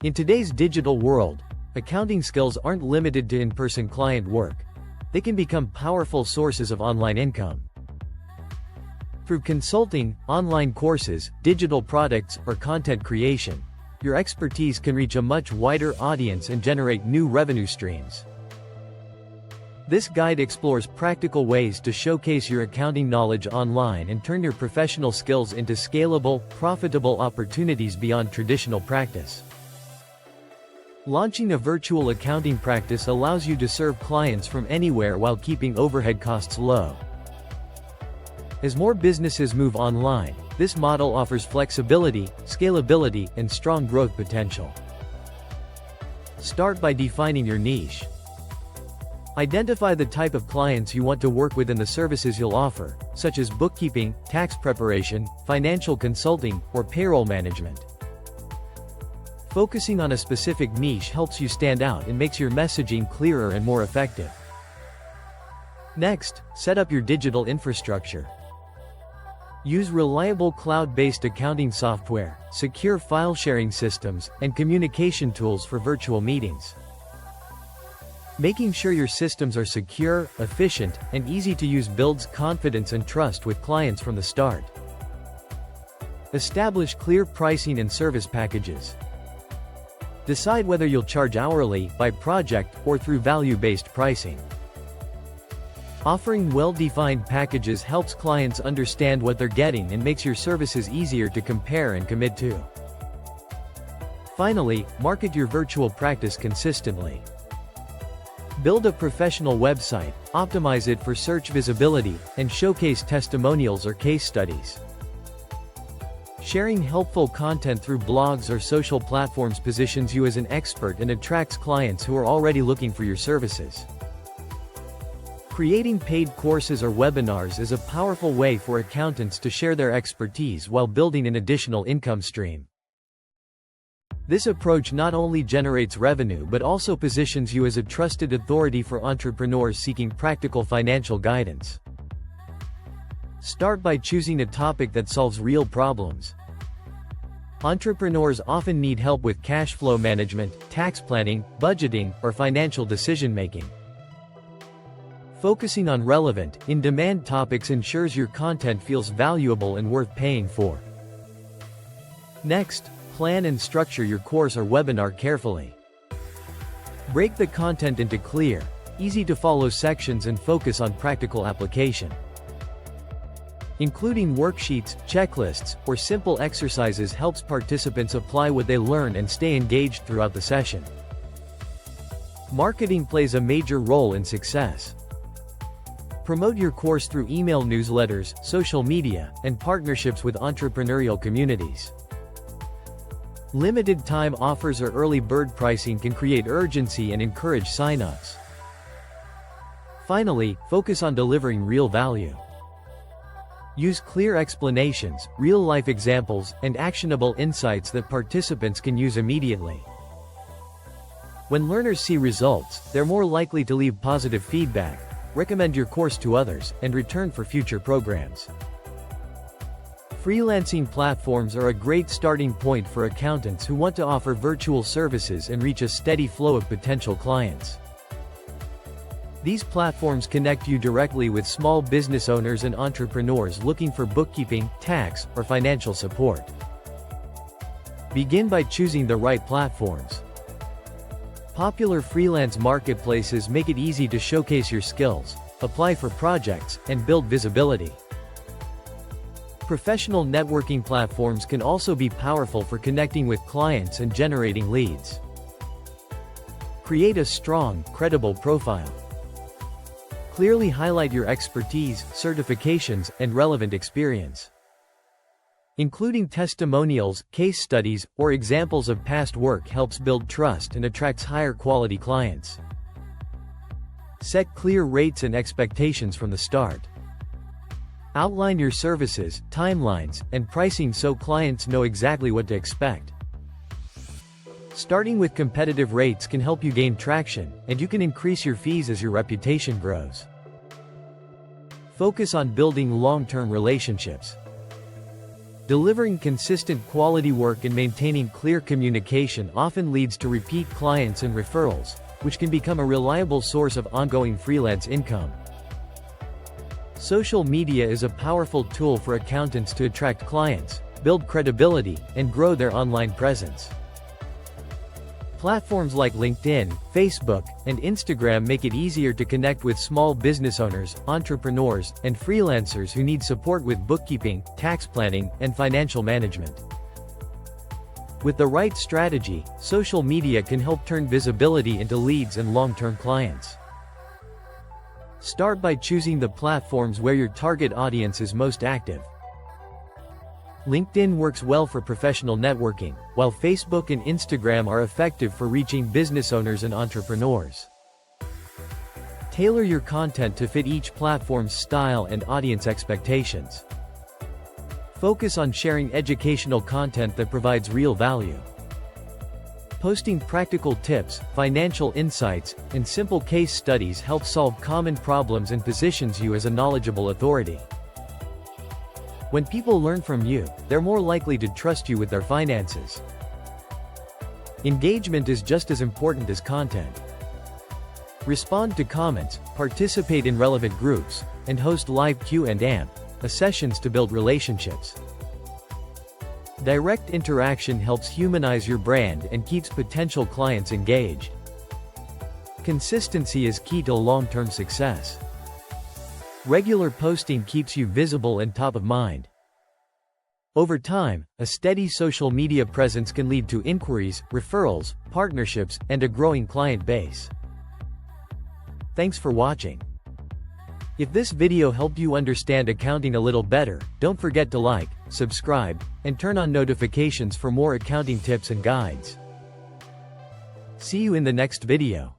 In today's digital world, accounting skills aren't limited to in-person client work. They can become powerful sources of online income. Through consulting, online courses, digital products, or content creation, your expertise can reach a much wider audience and generate new revenue streams. This guide explores practical ways to showcase your accounting knowledge online and turn your professional skills into scalable, profitable opportunities beyond traditional practice. Launching a virtual accounting practice allows you to serve clients from anywhere while keeping overhead costs low. As more businesses move online, this model offers flexibility, scalability, and strong growth potential. Start by defining your niche. Identify the type of clients you want to work with and the services you'll offer, such as bookkeeping, tax preparation, financial consulting, or payroll management. Focusing on a specific niche helps you stand out and makes your messaging clearer and more effective. Next, set up your digital infrastructure. Use reliable cloud-based accounting software, secure file sharing systems, and communication tools for virtual meetings. Making sure your systems are secure, efficient, and easy to use builds confidence and trust with clients from the start. Establish clear pricing and service packages. Decide whether you'll charge hourly, by project, or through value-based pricing. Offering well-defined packages helps clients understand what they're getting and makes your services easier to compare and commit to. Finally, market your virtual practice consistently. Build a professional website, optimize it for search visibility, and showcase testimonials or case studies. Sharing helpful content through blogs or social platforms positions you as an expert and attracts clients who are already looking for your services. Creating paid courses or webinars is a powerful way for accountants to share their expertise while building an additional income stream. This approach not only generates revenue but also positions you as a trusted authority for entrepreneurs seeking practical financial guidance. Start by choosing a topic that solves real problems. Entrepreneurs often need help with cash flow management, tax planning, budgeting, or financial decision-making. Focusing on relevant, in-demand topics ensures your content feels valuable and worth paying for. Next, plan and structure your course or webinar carefully. Break the content into clear, easy-to-follow sections and focus on practical application. Including worksheets, checklists, or simple exercises helps participants apply what they learn and stay engaged throughout the session. Marketing plays a major role in success. Promote your course through email newsletters, social media, and partnerships with entrepreneurial communities. Limited time offers or early bird pricing can create urgency and encourage sign-ups. Finally, focus on delivering real value. Use clear explanations, real-life examples, and actionable insights that participants can use immediately. When learners see results, they're more likely to leave positive feedback, recommend your course to others, and return for future programs. Freelancing platforms are a great starting point for accountants who want to offer virtual services and reach a steady flow of potential clients. These platforms connect you directly with small business owners and entrepreneurs looking for bookkeeping, tax, or financial support. Begin by choosing the right platforms. Popular freelance marketplaces make it easy to showcase your skills, apply for projects, and build visibility. Professional networking platforms can also be powerful for connecting with clients and generating leads. Create a strong, credible profile. Clearly highlight your expertise, certifications, and relevant experience. Including testimonials, case studies, or examples of past work helps build trust and attracts higher quality clients. Set clear rates and expectations from the start. Outline your services, timelines, and pricing so clients know exactly what to expect. Starting with competitive rates can help you gain traction, and you can increase your fees as your reputation grows. Focus on building long-term relationships. Delivering consistent quality work and maintaining clear communication often leads to repeat clients and referrals, which can become a reliable source of ongoing freelance income. Social media is a powerful tool for accountants to attract clients, build credibility, and grow their online presence. Platforms like LinkedIn, Facebook, and Instagram make it easier to connect with small business owners, entrepreneurs, and freelancers who need support with bookkeeping, tax planning, and financial management. With the right strategy, social media can help turn visibility into leads and long-term clients. Start by choosing the platforms where your target audience is most active. LinkedIn works well for professional networking, while Facebook and Instagram are effective for reaching business owners and entrepreneurs. Tailor your content to fit each platform's style and audience expectations. Focus on sharing educational content that provides real value. Posting practical tips, financial insights, and simple case studies helps solve common problems and positions you as a knowledgeable authority. When people learn from you, they're more likely to trust you with their finances. Engagement is just as important as content. Respond to comments, participate in relevant groups, and host live Q&A sessions to build relationships. Direct interaction helps humanize your brand and keeps potential clients engaged. Consistency is key to long-term success. Regular posting keeps you visible and top of mind. Over time, a steady social media presence can lead to inquiries, referrals, partnerships, and a growing client base. Thanks for watching. If this video helped you understand accounting a little better, don't forget to like, subscribe, and turn on notifications for more accounting tips and guides. See you in the next video.